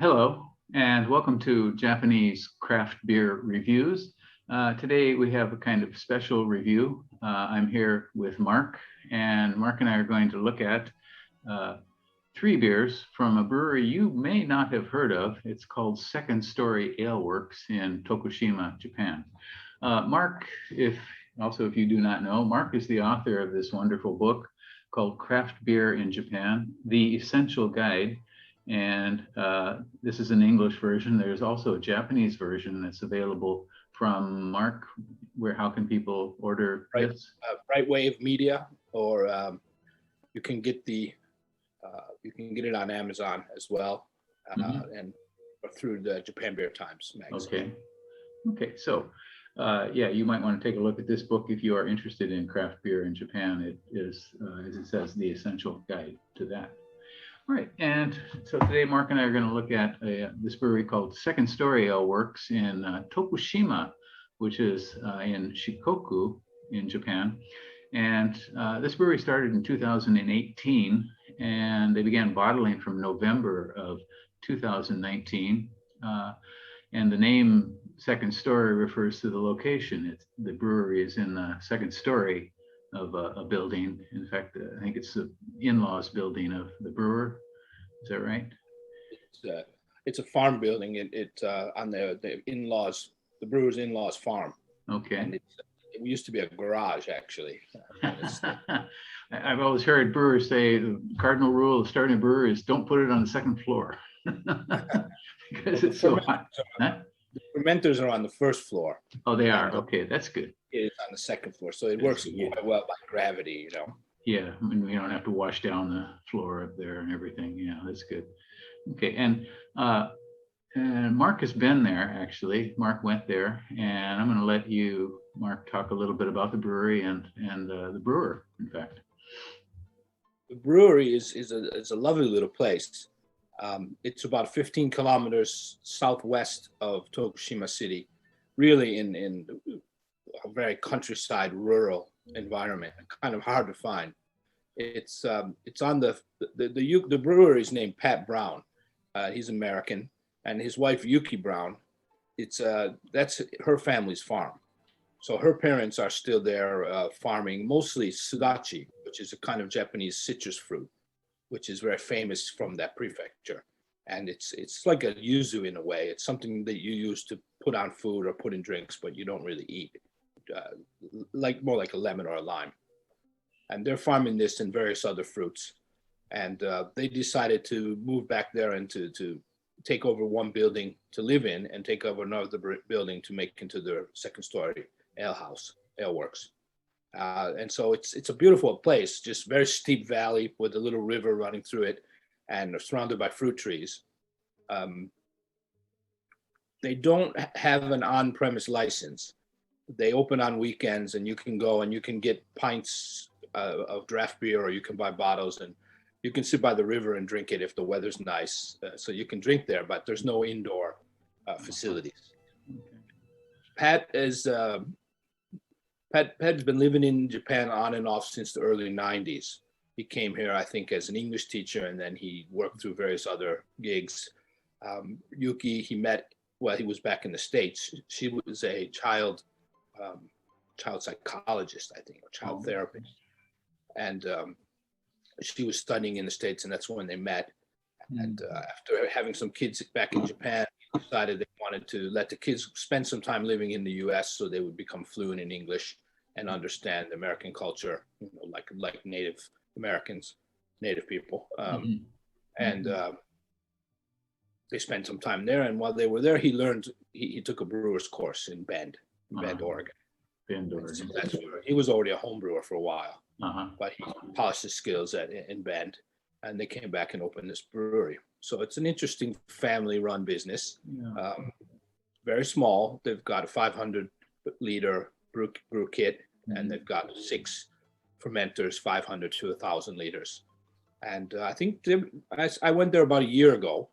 Hello, and welcome to Japanese craft beer reviews. Today we have a kind of special review. I'm here with Mark, and Mark and I are going to look at three beers from a brewery you may not have heard of. It's called Second Story Ale Works in Tokushima, Japan. Mark, if you do not know, Mark is the author of this wonderful book called Craft Beer in Japan, The Essential Guide. And this is an English version. There's also a Japanese version that's available from Mark. How can people order this? Right Wave Media, or you can get it on Amazon as well, and through the Japan Beer Times magazine. Okay. So you might want to take a look at this book if you are interested in craft beer in Japan. It is, as it says, the essential guide to that. All right, and so today Mark and I are going to look at this brewery called Second Story Ale Works in Tokushima, which is in Shikoku in Japan. And this brewery started in 2018, and they began bottling from November of 2019. And the name Second Story refers to the location. The brewery is in the second story of a building. In fact, I think it's the in-laws building of the brewer. Is that right? It's a farm building. It's on the in-laws, the brewer's in-laws farm. Okay. And it used to be a garage, actually. I've always heard brewers say the cardinal rule of starting a brewery is don't put it on the second floor because it's so hot. Huh? The fermenters are on the first floor. Oh, they are. Okay, that's good. It's on the second floor, so it works quite well by gravity, Yeah, I mean, we don't have to wash down the floor up there and everything. Yeah, that's good. Okay, and Mark has been there, actually. Mark went there, and I'm going to let you, Mark, talk a little bit about the brewery and the brewer, in fact. The brewery is a lovely little place. It's about 15 kilometers southwest of Tokushima City, really in a very countryside, rural environment, kind of hard to find. It's on the brewery is named Pat Brown. He's American, and his wife Yuki Brown. That's her family's farm. So her parents are still there farming mostly sudachi, which is a kind of Japanese citrus fruit, which is very famous from that prefecture. And it's like a yuzu in a way. It's something that you use to put on food or put in drinks, but you don't really eat. More like a lemon or a lime. And they're farming this and various other fruits. And they decided to move back there and to take over one building to live in and take over another building to make into their second story ale works. And so it's a beautiful place, just very steep valley with a little river running through it and surrounded by fruit trees. They don't have an on-premise license. They open on weekends, and you can go and you can get pints of draft beer, or you can buy bottles, and you can sit by the river and drink it if the weather's nice. So you can drink there, but there's no indoor facilities. Pat has been living in Japan on and off since the early 90s. He came here, I think, as an English teacher, and then he worked through various other gigs. Yuki, he met while he was back in the States. She was a child psychologist, I think, or child therapist. And she was studying in the States, and that's when they met. And after having some kids back in Japan, he decided they wanted to let the kids spend some time living in the US so they would become fluent in English and understand American culture, like Native Americans, Native people. And they spent some time there. And while they were there, he took a brewer's course in Bend, Oregon. So that's where he was already a home brewer for a while, but he polished his skills in Bend, and they came back and opened this brewery. So it's an interesting family-run business. Very small. They've got a 500-liter brew kit, and they've got 6 fermenters, 500 to 1,000 liters. And I think I went there about a year ago,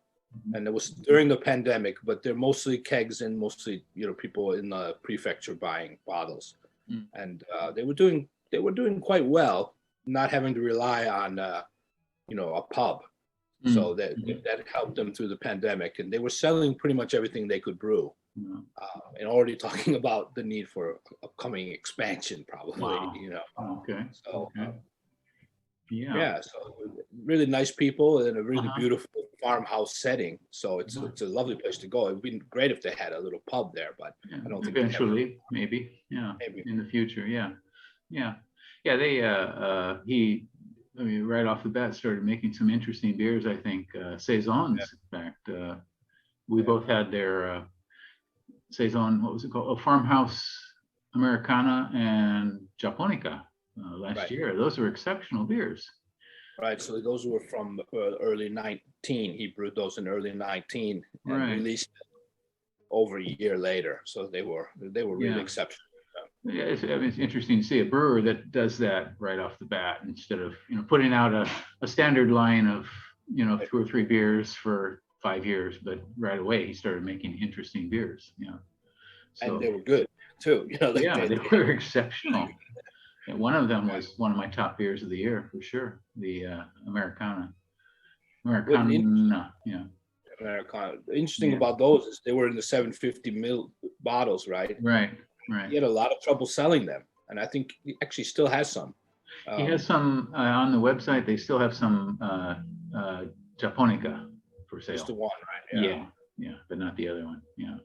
and it was during the pandemic, but they're mostly kegs and mostly people in the prefecture buying bottles. And they were doing quite well, not having to rely on a pub So that helped them through the pandemic, and they were selling pretty much everything they could brew, and already talking about the need for upcoming expansion, probably. Wow. You know. Okay. So Okay. Yeah. yeah, so really nice people in a really beautiful farmhouse setting. So it's a lovely place to go. It'd be great if they had a little pub there, but I don't think eventually, maybe. Yeah. Maybe in the future. Yeah. Yeah. Yeah. They I mean, right off the bat, started making some interesting beers. I think saisons. In fact, we both had their saison. What was it called? A farmhouse Americana and Japonica last year. Those were exceptional beers. Right. So those were from early 19. He brewed those in early 19 and released them over a year later. So they were really exceptional. Yeah, it's interesting to see a brewer that does that right off the bat instead of putting out a standard line of 2 or 3 beers for 5 years, but right away he started making interesting beers. Yeah, so, and they were good too. They were exceptional. And one of them was one of my top beers of the year for sure. The Americana. Yeah. Americana. Interesting about those is they were in the 750 ml bottles, right? Right. He had a lot of trouble selling them, and I think he actually still has some. He has some on the website. They still have some Japonica for sale. Just the one, right? Yeah, but not the other one. Yeah.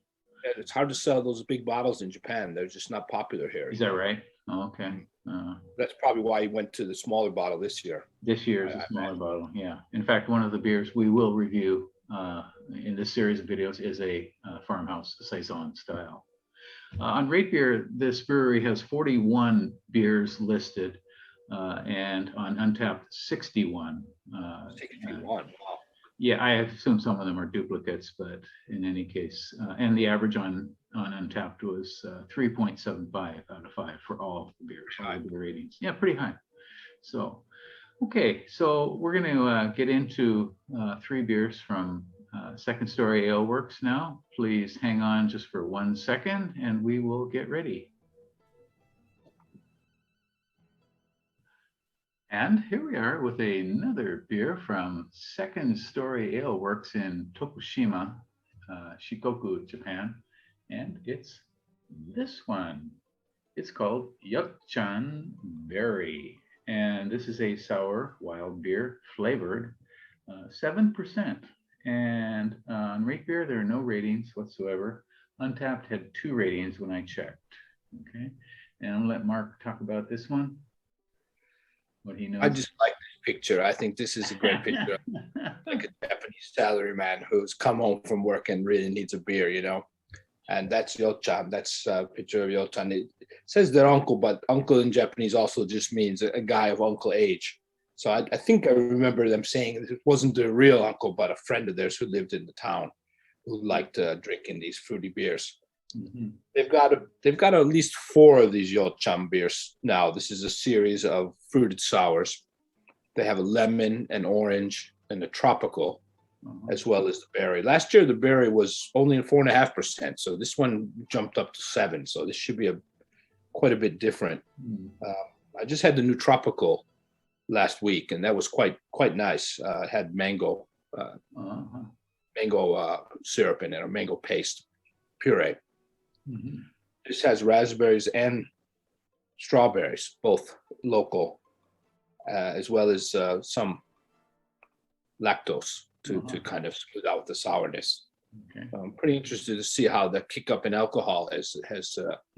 It's hard to sell those big bottles in Japan. They're just not popular here. Is that right? Oh, okay. That's probably why he went to the smaller bottle this year. This year is a smaller bottle. Yeah. In fact, one of the beers we will review in this series of videos is a farmhouse saison style. On Rate Beer, this brewery has 41 beers listed, and on Untapped, 61. 61. Wow. Yeah, I assume some of them are duplicates, but in any case, and the average on Untapped was 3.75 out of 5 for all the beers, all the ratings. Yeah, pretty high. So, okay, so we're going to get into 3 beers from Second Story Ale Works now. Please hang on just for 1 second and we will get ready. And here we are with another beer from Second Story Ale Works in Tokushima, Shikoku, Japan. And it's this one. It's called Yocchan Berry. And this is a sour wild beer flavored 7%. And on Rate Beer, there are no ratings whatsoever. Untapped had 2 ratings when I checked. Okay, and I'll let Mark talk about this one. What he knows. I just like this picture. I think this is a great picture. Like a Japanese salaryman who's come home from work and really needs a beer, And that's Yocchan. That's a picture of Yocchan. It says their uncle, but uncle in Japanese also just means a guy of uncle age. So I think I remember them saying it wasn't their real uncle, but a friend of theirs who lived in the town who liked drinking these fruity beers. Mm-hmm. They've got at least 4 of these Yocchan beers now. This is a series of fruited sours. They have a lemon, an orange, and a tropical, as well as the berry. Last year, the berry was only 4.5%. So this one jumped up to 7. So this should be quite a bit different. I just had the new tropical last week, and that was quite nice. It had mango syrup in it, or mango paste puree. Mm-hmm. This has raspberries and strawberries, both local, as well as some lactose to kind of smooth out the sourness. Okay. I'm pretty interested to see how the kick up in alcohol has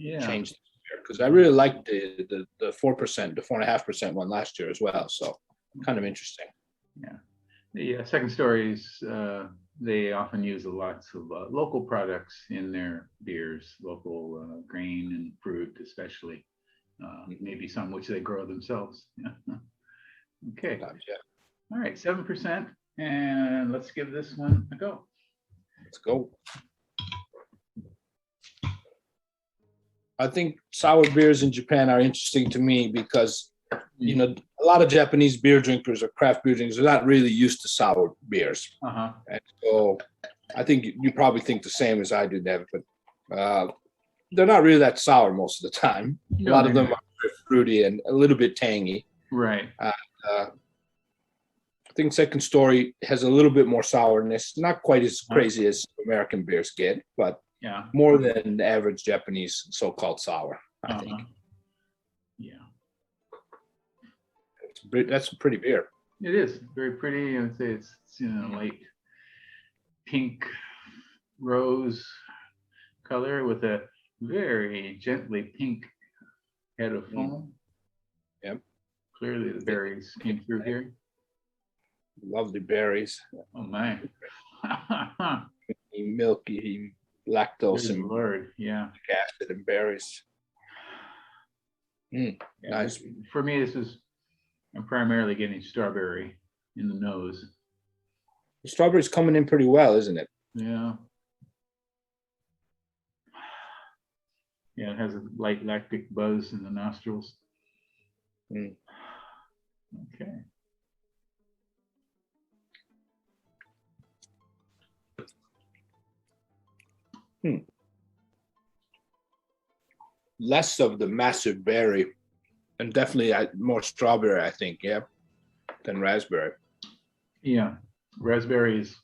changed, because I really liked the 4%, the 4.5% one last year as well. So kind of interesting. Yeah, the Second Stories, they often use lots of local products in their beers, local grain and fruit, especially. Maybe some which they grow themselves. Okay. All right, 7%, and let's give this one a go. Let's go. I think sour beers in Japan are interesting to me because, a lot of Japanese beer drinkers or craft beer drinkers are not really used to sour beers. And so I think you probably think the same as I do, Nev, but they're not really that sour most of the time. A lot of them are fruity and a little bit tangy. Right. think Second Story has a little bit more sourness, not quite as crazy as American beers get, but Yeah. more than the average Japanese so-called sour, I think. Yeah. That's a pretty beer. It is very pretty. I would say it's light pink rose color with a very gently pink head of foam. Yep. Clearly the berries came through here. Lovely berries. Oh my. Milky lactose and Lord, yeah. acid and berries. Yeah, Nice. For me, I'm primarily getting strawberry in the nose. The strawberry's coming in pretty well, isn't it? Yeah. Yeah, it has a light lactic buzz in the nostrils. Okay. Less of the massive berry, and definitely more strawberry, I think, than raspberry. Yeah, raspberry is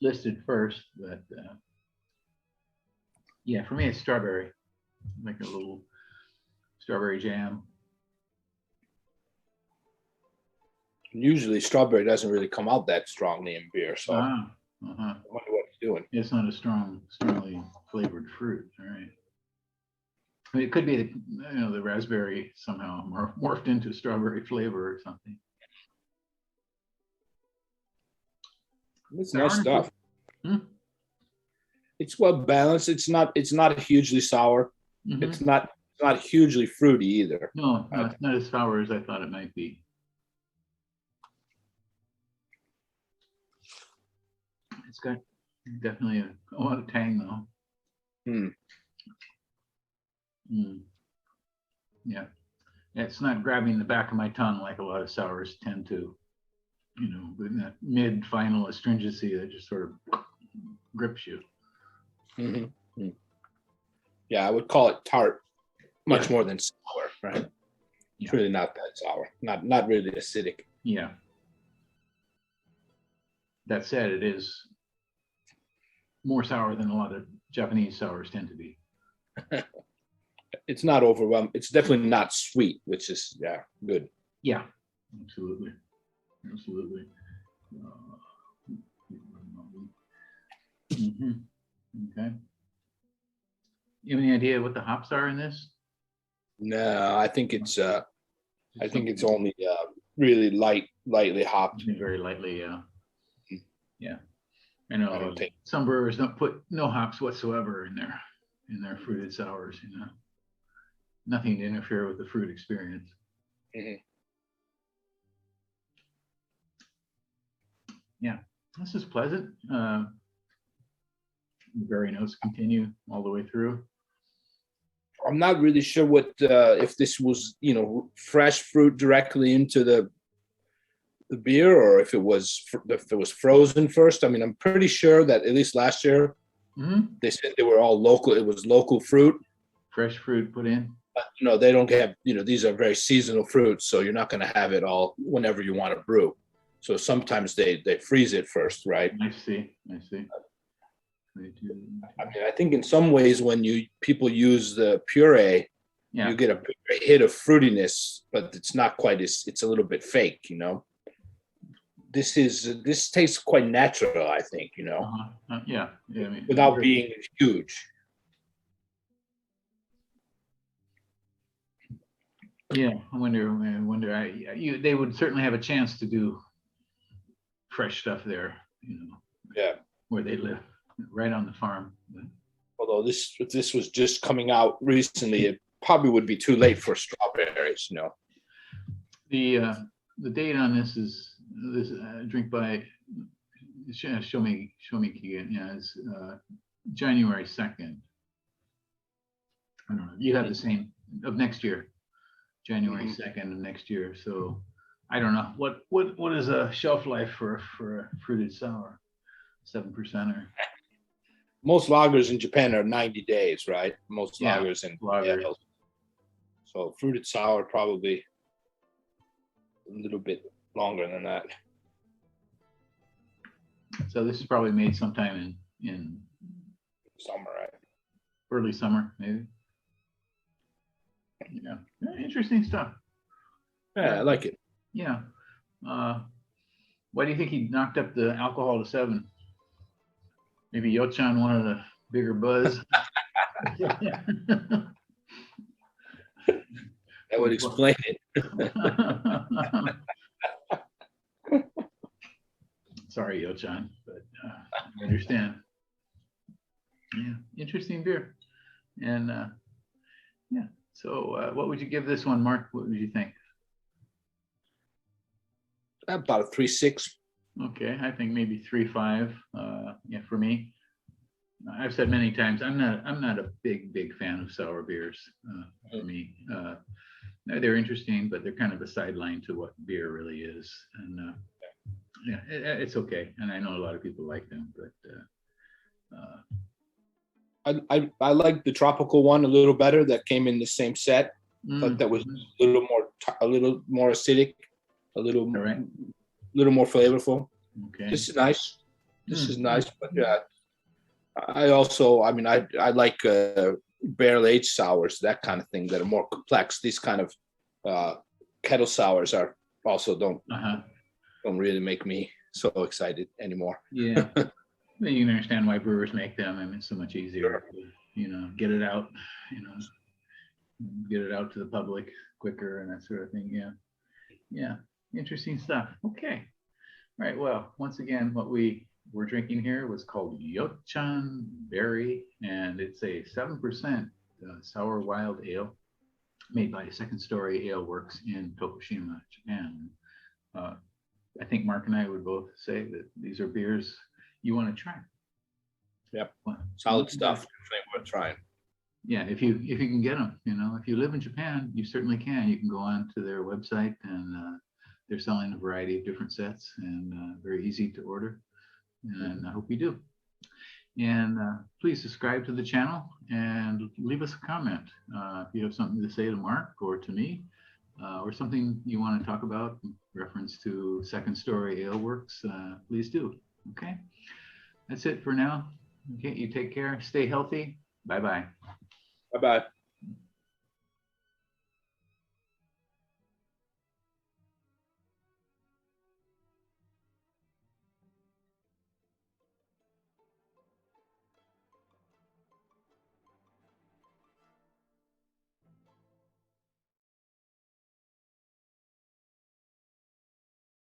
listed first, but yeah, for me it's strawberry, like a little strawberry jam. Usually strawberry doesn't really come out that strongly in beer, so I wonder what it's doing. It's not a strongly flavored fruit, all right. I mean, it could be the raspberry somehow morphed into strawberry flavor or something. It's nice stuff. It's well balanced. It's not hugely sour. It's not hugely fruity either. No, it's not as sour as I thought it might be. It's got definitely a lot of tang though. Yeah, it's not grabbing the back of my tongue like a lot of sours tend to, in that mid-final astringency that just sort of grips you. Yeah, I would call it tart much more than sour, right? It's really not that sour, not really acidic. Yeah. That said, it is more sour than a lot of Japanese sours tend to be. It's not overwhelming. It's definitely not sweet, which is good. Yeah, absolutely. Okay. You have any idea what the hops are in this? No, I think it's only really lightly hopped. Very lightly, yeah. Yeah. I know some brewers don't put no hops whatsoever in their fruited sours, Nothing to interfere with the fruit experience. Yeah, this is pleasant. The berry notes continue all the way through. I'm not really sure what if this was fresh fruit directly into the beer, or if it was frozen first. I mean, I'm pretty sure that at least last year they said they were all local. It was local fruit, fresh fruit put in. But, they don't have these are very seasonal fruits, so you're not going to have it all whenever you want to brew. So sometimes they freeze it first, right? I see. I mean, I think in some ways when people use the puree, you get a hit of fruitiness, but it's not quite it's a little bit fake, This tastes quite natural, I think, Yeah, I mean, without being huge. Yeah, I wonder. They would certainly have a chance to do fresh stuff there, where they live, right on the farm. Although this was just coming out recently, it probably would be too late for strawberries, The date on this is this drink by show me again. Yeah, it's January 2nd. I don't know. You have the same of next year, January 2nd of next year. So I don't know what is a shelf life for a fruited sour, 7%er. Most lagers in Japan are 90 days, right? Most lagers in lagers. So fruited sour probably a little bit longer than that. So this is probably made sometime in Summer, right? early summer, maybe. Yeah, interesting stuff. Yeah, I like it. Yeah. Why do you think he knocked up the alcohol to 7? Maybe Yocchan wanted a bigger buzz. That would explain it. Sorry, Yocchan, but I understand. Yeah, interesting beer. And yeah, so what would you give this one, Mark? What would you think? About a 3.6. Okay, I think maybe 3.5. Yeah, for me. I've said many times I'm not a big fan of sour beers. For me, they're interesting, but they're kind of a sideline to what beer really is. And yeah, it's okay. And I know a lot of people like them, but I like the tropical one a little better. That came in the same set, but that was a little more acidic, a little more flavorful. Okay. This is nice. This is nice, but I also, I mean, I like barrel aged sours, that kind of thing, that are more complex. These kind of kettle sours are also don't really make me so excited anymore. Yeah. Well, you can understand why brewers make them. I mean, it's so much easier to, get it out, get it out to the public quicker and that sort of thing. Yeah. Yeah. Interesting stuff. Okay. All right. Well, once again, what we were drinking here was called Yocchan Berry, and it's a 7% sour wild ale made by Second Story Ale Works in Tokushima, Japan. I think Mark and I would both say that these are beers you want to try. Yep. Solid stuff. Definitely worth trying. Yeah, if you can get them, if you live in Japan, you certainly can. You can go on to their website, and they're selling a variety of different sets, and very easy to order. And I hope you do. And please subscribe to the channel and leave us a comment. If you have something to say to Mark or to me, or something you want to talk about in reference to Second Story Ale Works, please do. Okay, that's it for now. Okay, you take care. Stay healthy. Bye-bye. Bye-bye.